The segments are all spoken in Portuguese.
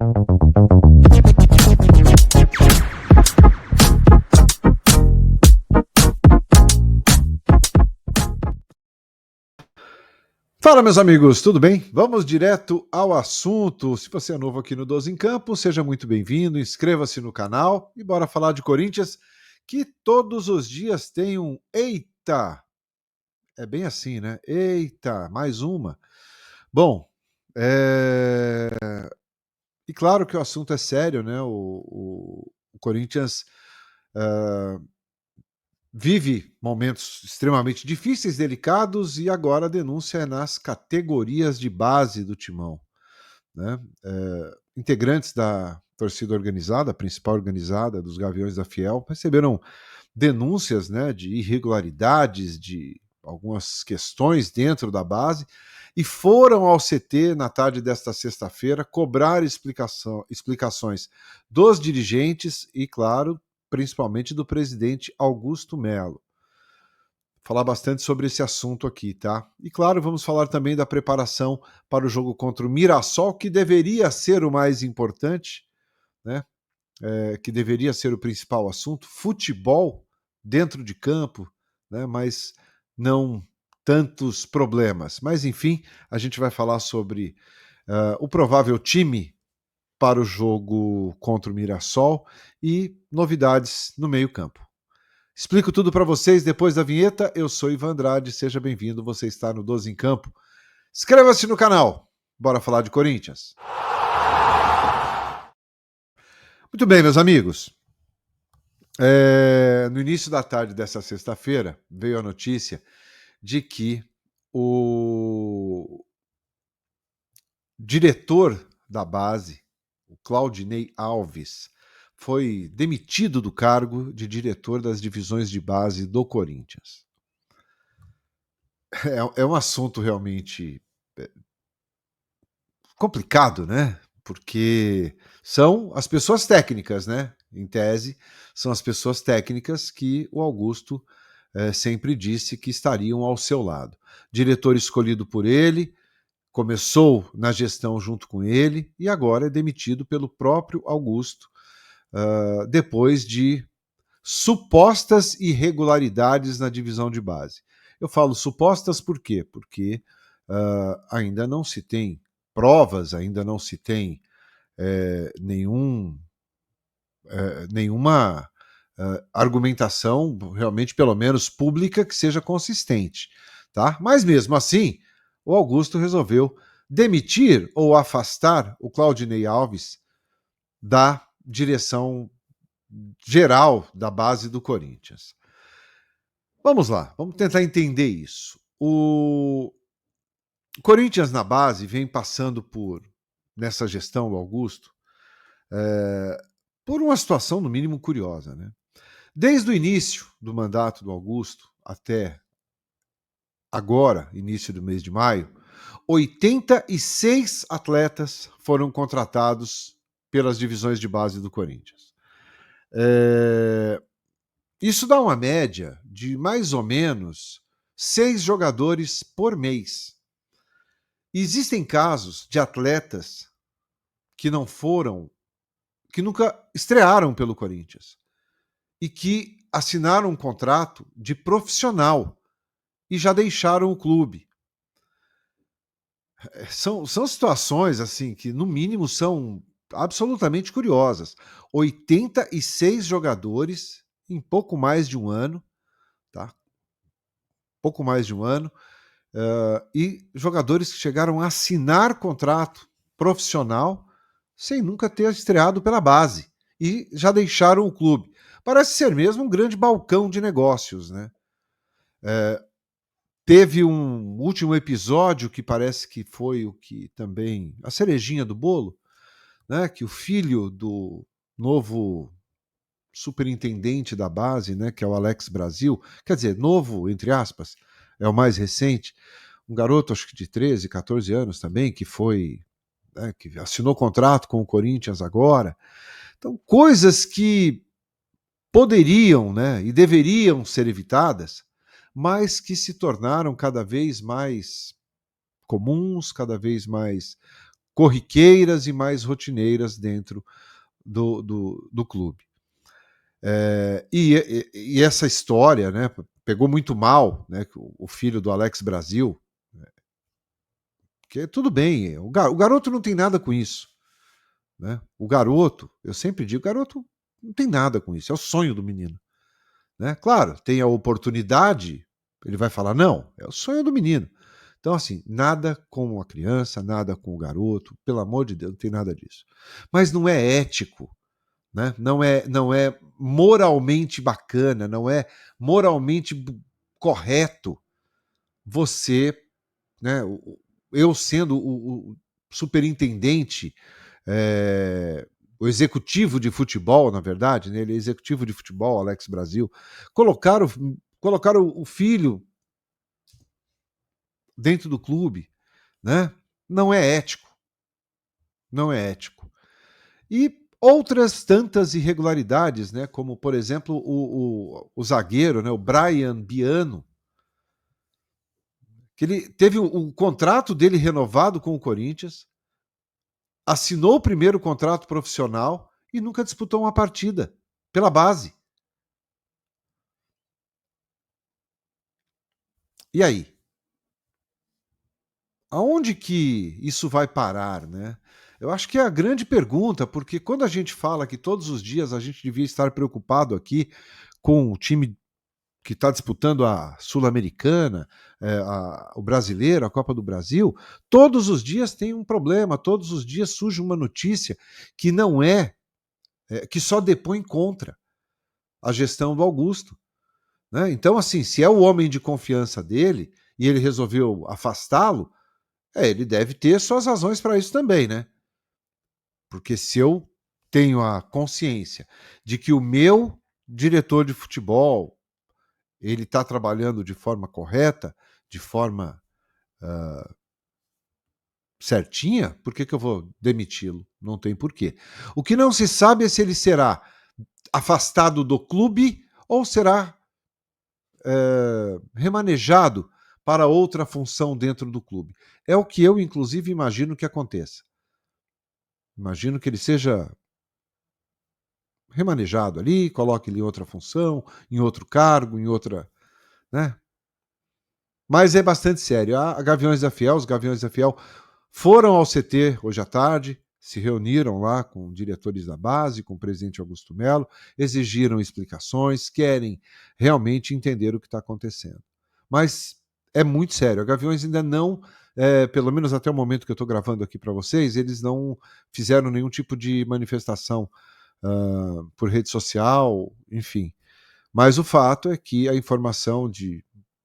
Fala, meus amigos, tudo bem? Vamos direto ao assunto. Se você é novo aqui no 12 em Campo, seja muito bem-vindo, inscreva-se no canal e bora falar de Corinthians, que todos os dias tem um eita. É bem assim, né? Eita, mais uma. Bom, e claro que o assunto é sério, né? O Corinthians vive momentos extremamente difíceis, delicados, e agora a denúncia é nas categorias de base do Timão, né? Integrantes da torcida organizada, a principal organizada dos Gaviões da Fiel, receberam denúncias, né, de irregularidades, de algumas questões dentro da base, e foram ao CT na tarde desta sexta-feira cobrar explicações dos dirigentes e, claro, principalmente do presidente Augusto Melo. Falar bastante sobre esse assunto aqui, tá? E claro, vamos falar também da preparação para o jogo contra o Mirassol, que deveria ser o mais importante, né? Que deveria ser o principal assunto, futebol dentro de campo, né? Mas não tantos problemas. Mas enfim, a gente vai falar sobre o provável time para o jogo contra o Mirassol e novidades no meio-campo. Explico tudo para vocês depois da vinheta. Eu sou Ivan Andrade, seja bem-vindo. Você está no 12 em Campo. Inscreva-se no canal. Bora falar de Corinthians. Muito bem, meus amigos. No início da tarde dessa sexta-feira, veio a notícia de que o diretor da base, o Claudinei Alves, foi demitido do cargo de diretor das divisões de base do Corinthians. É um assunto realmente complicado, né? Porque são as pessoas técnicas, né? Em tese, são as pessoas técnicas que o Augusto sempre disse que estariam ao seu lado. Diretor escolhido por ele, começou na gestão junto com ele e agora é demitido pelo próprio Augusto, depois de supostas irregularidades na divisão de base. Eu falo supostas por quê? Porque ainda não se tem provas, ainda não se tem nenhuma argumentação, realmente, pelo menos pública, que seja consistente. Tá? Mas mesmo assim, o Augusto resolveu demitir ou afastar o Claudinei Alves da direção geral da base do Corinthians. Vamos lá, vamos tentar entender isso. O Corinthians na base vem passando nessa gestão do Augusto, por uma situação, no mínimo, curiosa, né? Desde o início do mandato do Augusto até agora, início do mês de maio, 86 atletas foram contratados pelas divisões de base do Corinthians. Isso dá uma média de mais ou menos 6 jogadores por mês. E existem casos de atletas que nunca estrearam pelo Corinthians e que assinaram um contrato de profissional e já deixaram o clube. São situações assim que, no mínimo, são absolutamente curiosas. 86 jogadores em pouco mais de um ano, tá? Pouco mais de um ano, e jogadores que chegaram a assinar contrato profissional sem nunca ter estreado pela base e já deixaram o clube. Parece ser mesmo um grande balcão de negócios, né? Teve um último episódio que parece que foi o que também a cerejinha do bolo, né? Que o filho do novo superintendente da base, né? Que é o Alex Brasil, quer dizer, novo entre aspas, é o mais recente, um garoto acho que de 13, 14 anos também, que foi, né, que assinou contrato com o Corinthians agora. Então, coisas que poderiam, né, e deveriam ser evitadas, mas que se tornaram cada vez mais comuns, cada vez mais corriqueiras e mais rotineiras dentro do clube. E essa história, né, pegou muito mal, né, o filho do Alex Brasil, que tudo bem, o garoto não tem nada com isso, né? O garoto, eu sempre digo, o garoto não tem nada com isso, é o sonho do menino, né? Claro, tem a oportunidade, ele vai falar, não, é o sonho do menino. Então, assim, nada com a criança, nada com o garoto, pelo amor de Deus, não tem nada disso. Mas não é ético, né? Não é moralmente bacana, não é moralmente correto você, né? Eu sendo o superintendente, o executivo de futebol, na verdade, né? Ele é executivo de futebol, Alex Brasil, colocaram o filho dentro do clube, né? Não é ético, não é ético. E outras tantas irregularidades, né? Como, por exemplo, o zagueiro, né? O Brian Biano, que ele teve o contrato dele renovado com o Corinthians, assinou o primeiro contrato profissional e nunca disputou uma partida pela base. E aí? Aonde que isso vai parar, né? Eu acho que é a grande pergunta, porque quando a gente fala que todos os dias a gente devia estar preocupado aqui com o time que está disputando a Sul-Americana, o Brasileiro, a Copa do Brasil, todos os dias tem um problema, todos os dias surge uma notícia que não que só depõe contra a gestão do Augusto, né? Então, assim, se é o homem de confiança dele e ele resolveu afastá-lo, ele deve ter suas razões para isso também, né? Porque se eu tenho a consciência de que o meu diretor de futebol ele está trabalhando de forma correta, de forma certinha, por que eu vou demiti-lo? Não tem porquê. O que não se sabe é se ele será afastado do clube ou será remanejado para outra função dentro do clube. É o que eu, inclusive, imagino que aconteça. Imagino que ele seja remanejado ali, coloque ele em outra função, em outro cargo, em outra, né? Mas é bastante sério. A Gaviões da Fiel, os Gaviões da Fiel foram ao CT hoje à tarde, se reuniram lá com diretores da base, com o presidente Augusto Melo, exigiram explicações, querem realmente entender o que está acontecendo. Mas é muito sério. A Gaviões ainda não, pelo menos até o momento que eu estou gravando aqui para vocês, eles não fizeram nenhum tipo de manifestação por rede social, enfim. Mas o fato é que a informação de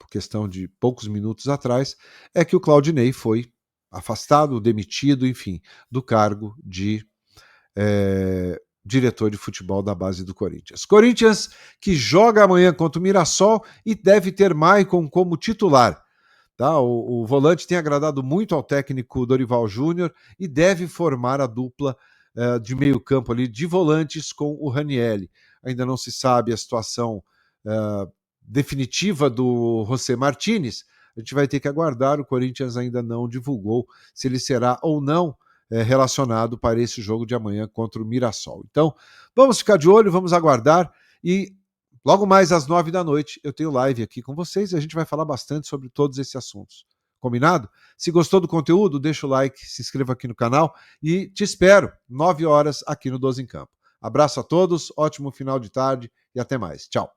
questão de poucos minutos atrás é que o Claudinei foi afastado, demitido, enfim, do cargo de diretor de futebol da base do Corinthians. Corinthians que joga amanhã contra o Mirassol e deve ter Maicon como titular. Tá? O volante tem agradado muito ao técnico Dorival Júnior e deve formar a dupla de meio campo ali de volantes com o Ranielli. Ainda não se sabe a situação definitiva do José Martínez. A gente vai ter que aguardar, o Corinthians ainda não divulgou se ele será ou não relacionado para esse jogo de amanhã contra o Mirassol. Então, vamos ficar de olho, vamos aguardar e logo mais às 9 da noite eu tenho live aqui com vocês e a gente vai falar bastante sobre todos esses assuntos. Combinado? Se gostou do conteúdo, deixa o like, se inscreva aqui no canal e te espero 9 horas aqui no 12 em Campo. Abraço a todos, ótimo final de tarde e até mais. Tchau.